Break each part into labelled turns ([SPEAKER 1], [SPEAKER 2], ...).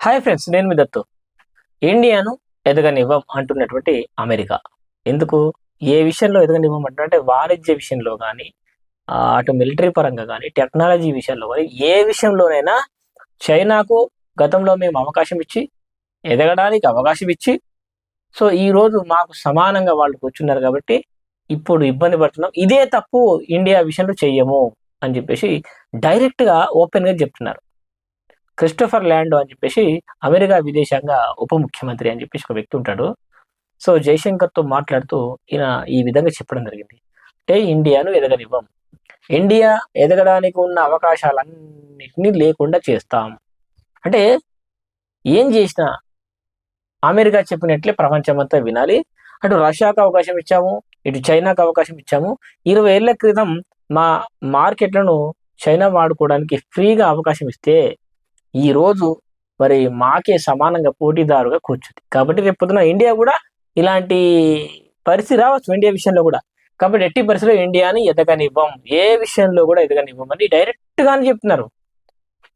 [SPEAKER 1] Hi friends, నేను మీ దత్తు. ఇండియాను ఎదగనివ్వం అంటున్నటువంటి America ఎందుకు? ఏ విషయంలో ఎదగనివ్వం అంటే వాణిజ్య విషయంలో కానీ, అటు మిలిటరీ పరంగా కానీ, టెక్నాలజీ విషయంలో కానీ, ఏ విషయంలోనైనా చైనాకు గతంలో మేము అవకాశం ఇచ్చి, ఎదగడానికి అవకాశం ఇచ్చి, సో ఈరోజు మాకు సమానంగా వాళ్ళు కూర్చున్నారు కాబట్టి ఇప్పుడు ఇబ్బంది పడుతున్నాం. ఇదే తప్పు ఇండియా విషయంలో చెయ్యము అని చెప్పేసి డైరెక్ట్‌గా ఓపెన్‌గా చెప్తున్నారు. క్రిస్టోఫర్ ల్యాండో అని చెప్పేసి అమెరికా విదేశాంగ ఉప ముఖ్యమంత్రి అని చెప్పేసి ఒక వ్యక్తి ఉంటాడు. సో జైశంకర్‌తో మాట్లాడుతూ ఈయన ఈ విధంగా చెప్పడం జరిగింది. అంటే ఇండియాను ఎదగనివ్వం. ఇండియా ఎదగడానికి ఉన్న అవకాశాలన్నిటిని లేకుండా చేస్తాం. అంటే ఏం చేసినా అమెరికా చెప్పినట్లే ప్రపంచమంతా వినాలి. అటు రష్యాకు అవకాశం ఇచ్చాము, ఇటు చైనాకు అవకాశం ఇచ్చాము. 20 ఏళ్ల క్రితం మా మార్కెట్‌లను చైనా వాడుకోవడానికి ఫ్రీగా అవకాశం ఇస్తే ఈరోజు మరి మాకే సమానంగా పోటీదారుగా కూర్చుంది. కాబట్టి రేపొద్దున ఇండియా కూడా ఇలాంటి పరిస్థితి రావచ్చు ఇండియా విషయంలో కూడా. కాబట్టి ఎట్టి పరిస్థితిలో ఇండియాని ఎదగనివ్వం. ఏ విషయంలో కూడా ఎదగనివ్వమని డైరెక్ట్‌గానే చెప్తున్నారు.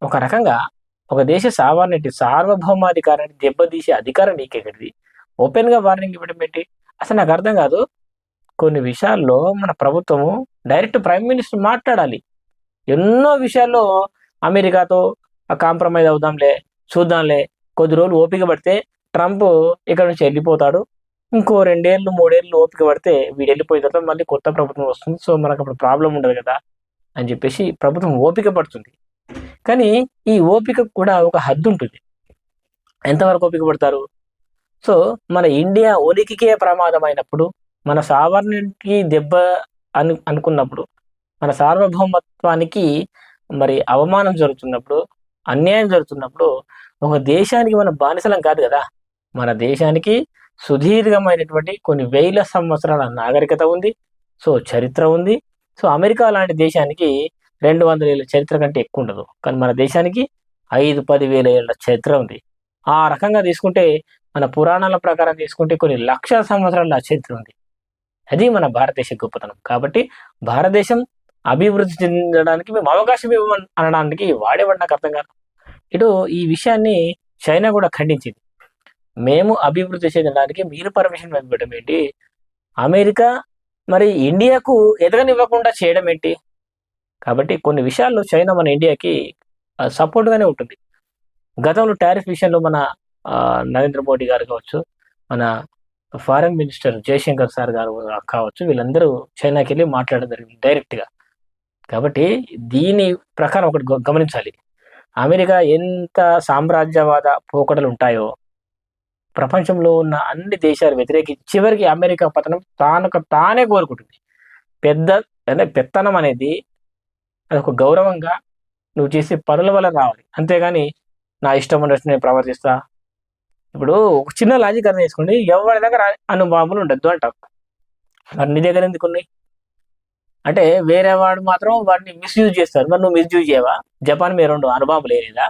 [SPEAKER 1] ఒక రకంగా ఒక దేశ సార్వభౌమాధికారాన్ని దెబ్బతీసే అధికారం నీకెక్కడిది? ఓపెన్‌గా వార్నింగ్ ఇవ్వడం ఏంటి? అసలు నాకు అర్థం కాదు. కొన్ని విషయాల్లో మన ప్రభుత్వము డైరెక్ట్ ప్రైమ్ మినిస్టర్ మాట్లాడాలి. ఎన్నో విషయాల్లో అమెరికాతో కాంప్రమైజ్ అవుదాంలే, చూద్దాంలే, కొద్ది రోజులు ఓపిక పడితే ట్రంప్ ఇక్కడ నుంచి వెళ్ళిపోతాడు. ఇంకో 2 ఏళ్ళు, 3 ఏళ్ళు ఓపిక పడితే వీడు వెళ్ళిపోయిన తర్వాత మళ్ళీ కొత్త ప్రభుత్వం వస్తుంది. సో మనకప్పుడు ప్రాబ్లమ్ ఉండదు కదా! అని చెప్పేసి ప్రభుత్వం ఓపిక పడుతుంది. కానీ ఈ ఓపికకు కూడా ఒక హద్దుంటుంది. ఎంతవరకు ఓపిక పడతారు? సో మన ఇండియా ఉనికికే ప్రమాదమైనప్పుడు, మన సావర్నిటీకి దెబ్బ అనుకున్నప్పుడు, మన సార్వభౌమత్వానికి మరి అవమానం జరుగుతున్నప్పుడు, అన్యాయం జరుగుతున్నప్పుడు ఒక దేశానికి మనం బానిసలం కాదు కదా! మన దేశానికి సుదీర్ఘమైనటువంటి కొన్ని వేల సంవత్సరాల నాగరికత ఉంది. సో చరిత్ర ఉంది. సో అమెరికా లాంటి దేశానికి 200 ఏళ్ల చరిత్ర కంటే ఎక్కువ ఉండదు. కానీ మన దేశానికి 5, 10 వేల ఏళ్ల చరిత్ర ఉంది. ఆ రకంగా తీసుకుంటే మన పురాణాల ప్రకారం తీసుకుంటే కొన్ని లక్షల సంవత్సరాల చరిత్ర ఉంది. అది మన భారతదేశ గొప్పతనం. కాబట్టి భారతదేశం అభివృద్ధి చెందడానికి మేము అవకాశం ఇవ్వమని అనడానికి వాడేవాడు నాకు అర్థం కాదు. ఇటు ఈ విషయాన్ని చైనా కూడా ఖండించింది. మేము అభివృద్ధి చెందడానికి మీరు పర్మిషన్ ఇవ్వడం ఏంటి? అమెరికా మరి ఇండియాకు ఎదగనివ్వకుండా చేయడం ఏంటి? కాబట్టి కొన్ని విషయాల్లో చైనా మన ఇండియాకి సపోర్ట్‌గానే ఉంటుంది. గతంలో టారిఫ్ విషయంలో మన నరేంద్ర మోడీ గారు కావచ్చు, మన ఫారెన్ మినిస్టర్ జయశంకర్ సార్ గారు కావచ్చు, వీళ్ళందరూ చైనాకెళ్ళి మాట్లాడడం జరిగింది డైరెక్ట్‌గా. కాబట్టి దీని ప్రకారం ఒకటి గమనించాలి. అమెరికా ఎంత సామ్రాజ్యవాద పోకడలు ఉంటాయో, ప్రపంచంలో ఉన్న అన్ని దేశాలు వ్యతిరేకించి చివరికి అమెరికా పతనం తానే కోరుకుంటుంది. పెత్తనం అనేది అదొక గౌరవంగా నువ్వు చేసే పనుల వల్ల రావాలి. అంతేగాని నా ఇష్టం ఉన్నట్టు నేను ప్రవర్తిస్తా. ఇప్పుడు ఒక చిన్న లాజిక్ అర్థం చేసుకోండి. ఎవరి దగ్గర అణుబాంబులు ఉండొద్దు అంటారు. మరి నీ దగ్గర ఎందుకున్నాయి? అంటే వేరే వాడు మాత్రం వాటిని మిస్‌యూజ్ చేస్తారు. మరి నువ్వు మిస్‌యూజ్ చేయవా? జపాన్ మీద 2 అణుబాంబులు ఏయలేదా?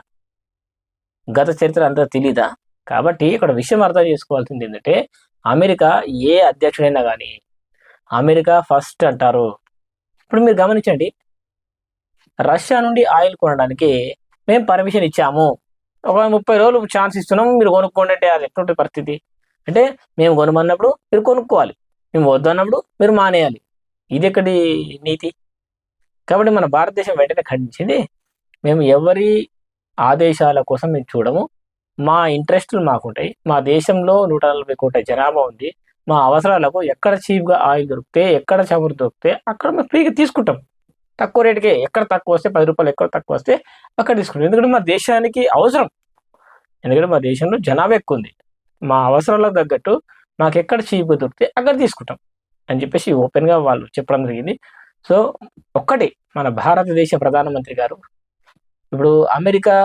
[SPEAKER 1] గత చరిత్ర అంతా తెలీదా? కాబట్టి ఇక్కడ విషయం అర్థం చేసుకోవాల్సింది ఏంటంటే, అమెరికా ఏ అధ్యక్షుడైనా గానీ, అమెరికా ఫస్ట్ అంటారు. ఇప్పుడు మీరు గమనించండి. రష్యా నుండి ఆయిల్ కొనడానికి మేము పర్మిషన్ ఇచ్చాము. ఒక 30 రోజులు ఛాన్స్ ఇస్తున్నాము. మీరు కొనుక్కోండి అంటే అది ఎట్లుంటది పరిస్థితి? అంటే మేము కొనమన్నప్పుడు మీరు కొనుక్కోవాలి. మేము వద్దన్నప్పుడు మీరు మానేయాలి. ఇదెక్కడి నీతి? కాబట్టి మన భారతదేశం వెంటనే ఖండించింది. మేము ఎవరి ఆదేశాల కోసం మేము చూడము. మా ఇంట్రెస్టులు మాకుంటాయి. మా దేశంలో 140 కోట్ల జనాభా ఉంది. మా అవసరాలకు ఎక్కడ చీప్‌గా ఆయిల్ దొరికితే, ఎక్కడ చమురు దొరికితే అక్కడ మేము ఫ్రీగా తీసుకుంటాం. తక్కువ రేటుకే ఎక్కడ తక్కువ వస్తే రూ. 10 ఎక్కడ తక్కువ వస్తే అక్కడ తీసుకుంటాం. ఎందుకంటే మా దేశానికి అవసరం. ఎందుకంటే మా దేశంలో జనాభా ఎక్కువుంది. మా అవసరాలకు తగ్గట్టు మాకెక్కడ చీప్‌గా దొరికితే అక్కడ తీసుకుంటాం అని చెప్పేసి ఓపెన్‌గా వాళ్ళు చెప్పడం జరిగింది. సో ఒక్కటి మన భారతదేశ ప్రధానమంత్రి గారు ఇప్పుడు అమెరికా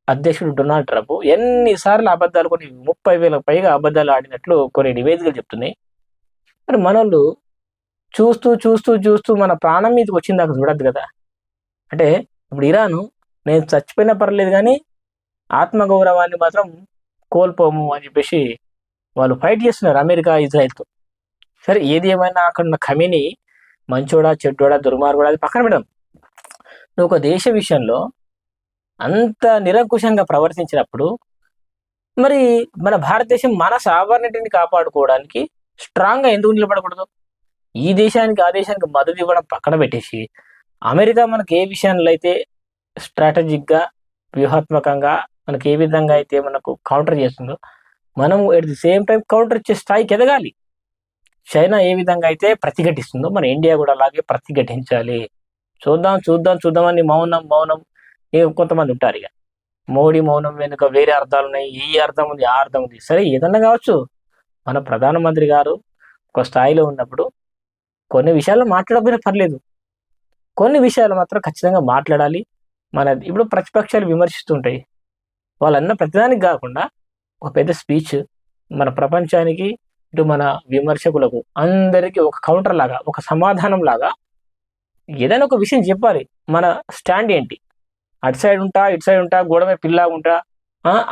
[SPEAKER 1] అధ్యక్షుడు డొనాల్డ్ ట్రంప్ ఎన్ని సార్లు అబద్ధాలు కొన్ని 30,000కు పైగా అబద్ధాలు ఆడినట్లు కొన్ని నివేదికలు చెప్తున్నాయి. మరి మనోళ్ళు చూస్తూ మన ప్రాణం మీదకి వచ్చిందాక చూడొద్దు కదా! అంటే ఇప్పుడు ఇరాను నేను చచ్చిపోయినా పర్లేదు గానీ, ఆత్మగౌరవాన్ని మాత్రం కోల్పోము అని చెప్పేసి వాళ్ళు ఫైట్ చేస్తున్నారు అమెరికా, ఇజ్రాయెల్‌తో. సరే ఏది ఏమైనా అక్కడున్న ఖమేనీ మంచోడా, చెడ్డోడా, దుర్మార్గుడా అది పక్కన పెడదాం. నువ్వు ఒక దేశ విషయంలో అంత నిరంకుశంగా ప్రవర్తించినప్పుడు మరి మన భారతదేశం మన సావర్నిటీని కాపాడుకోవడానికి స్ట్రాంగ్గా ఎందుకు నిలబడకూడదు? ఈ దేశానికి ఆ దేశానికి మద్దతు ఇవ్వడం పక్కన పెట్టేసి అమెరికా మనకి ఏ విషయంలో అయితే స్ట్రాటజిక్గా వ్యూహాత్మకంగా మనకి ఏ విధంగా అయితే మనకు కౌంటర్ చేస్తుందో మనం at the same time counter ఇచ్చే స్థాయికి ఎదగాలి. చైనా ఏ విధంగా అయితే ప్రతిఘటిస్తుందో మన ఇండియా కూడా అలాగే ప్రతిఘటించాలి. చూద్దాం చూద్దాం చూద్దామని మౌనం మౌనం ఇక కొంతమంది ఉంటారు. ఇక మోడీ మౌనం వెనుక వేరే అర్థాలు ఉన్నాయి, ఈ అర్థం ఉంది, ఆ అర్థం ఉంది. సరే ఏదన్నా కావచ్చు. మన ప్రధానమంత్రి గారు ఒక స్థాయిలో ఉన్నప్పుడు కొన్ని విషయాల్లో మాట్లాడకపోయినా పర్లేదు. కొన్ని విషయాలు మాత్రం ఖచ్చితంగా మాట్లాడాలి. ఇప్పుడు ప్రతిపక్షాలు విమర్శిస్తుంటాయి. వాళ్ళన్న ప్రతిదానికి కాకుండా ఒక పెద్ద స్పీచ్ మన ప్రపంచానికి, ఇటు మన విమర్శకులకు అందరికీ ఒక కౌంటర్ లాగా, ఒక సమాధానం లాగా ఏదైనా ఒక విషయం చెప్పాలి. మన స్టాండ్ ఏంటి? అటు సైడ్ ఉంటా, ఇటు సైడ్ ఉంటా, గోడ మీద పిల్లాగా ఉంటా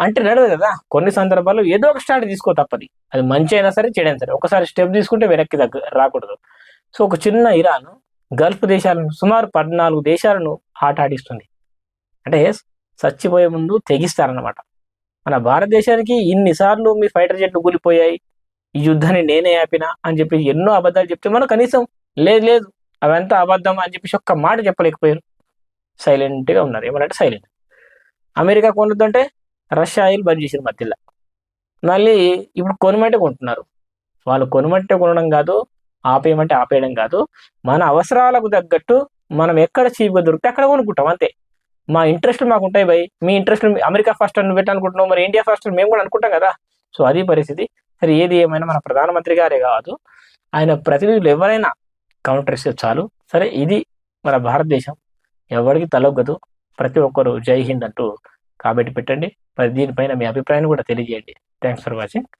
[SPEAKER 1] అంటే నడవదు కదా. కొన్ని సందర్భాల్లో ఏదో ఒక స్టాండ్ తీసుకో తప్పది. అది మంచి అయినా సరే, చెడైనా సరే. ఒకసారి స్టెప్ తీసుకుంటే వెనక్కి రాకూడదు. సో ఒక చిన్న ఇరాన్ గల్ఫ్ దేశాలను సుమారు 14 దేశాలను ఆట ఆడిస్తుంది. అంటే చచ్చిపోయే ముందు తెగిస్తారన్నమాట. మన భారతదేశానికి ఇన్నిసార్లు మీ ఫైటర్ జెట్లు కూలిపోయాయి, ఈ యుద్ధాన్ని నేనే ఆపినా అని చెప్పి ఎన్నో అబద్ధాలు చెప్తే మనం కనీసం లేదు లేదు అవంతా అబద్ధం అని చెప్పేసి ఒక్క మాట చెప్పలేకపోయారు. సైలెంట్గా ఉన్నారు. ఏమనంటే సైలెంట్. అమెరికా కొనుద్దంటే రష్యా ఆయిల్ బంద్ చేసిన మధ్యలో. మళ్ళీ ఇప్పుడు కొనమంటే కొంటున్నారు. వాళ్ళు కొనమంటే కొనడం కాదు, ఆపేయమంటే ఆపేయడం కాదు. మన అవసరాలకు తగ్గట్టు మనం ఎక్కడ చీప్గా దొరికితే అక్కడ కొనుక్కుంటాం అంతే. మా ఇంట్రెస్ట్లు మాకు ఉంటాయి భయ్. మీ ఇంట్రెస్ట్లు అమెరికా ఫస్ట్ అని పెట్టాలనుకుంటున్నావు, మరి ఇండియా ఫస్ట్ మేము కూడా అనుకుంటాం కదా. సో అది పరిస్థితి. సరే ఏది ఏమైనా మన ప్రధానమంత్రి గారే కాదు, ఆయన ప్రతినిధులు ఎవరైనా కౌంటర్ ఇస్తే చాలు. సరే ఇది మన భారతదేశం, ఎవరికి తలొగ్గదు. ప్రతి ఒక్కరు జై హింద్ అంటూ కాబట్టి పెట్టండి. మరి దీనిపైన మీ అభిప్రాయాన్ని కూడా తెలియజేయండి. Thanks for watching.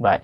[SPEAKER 1] బాయ్.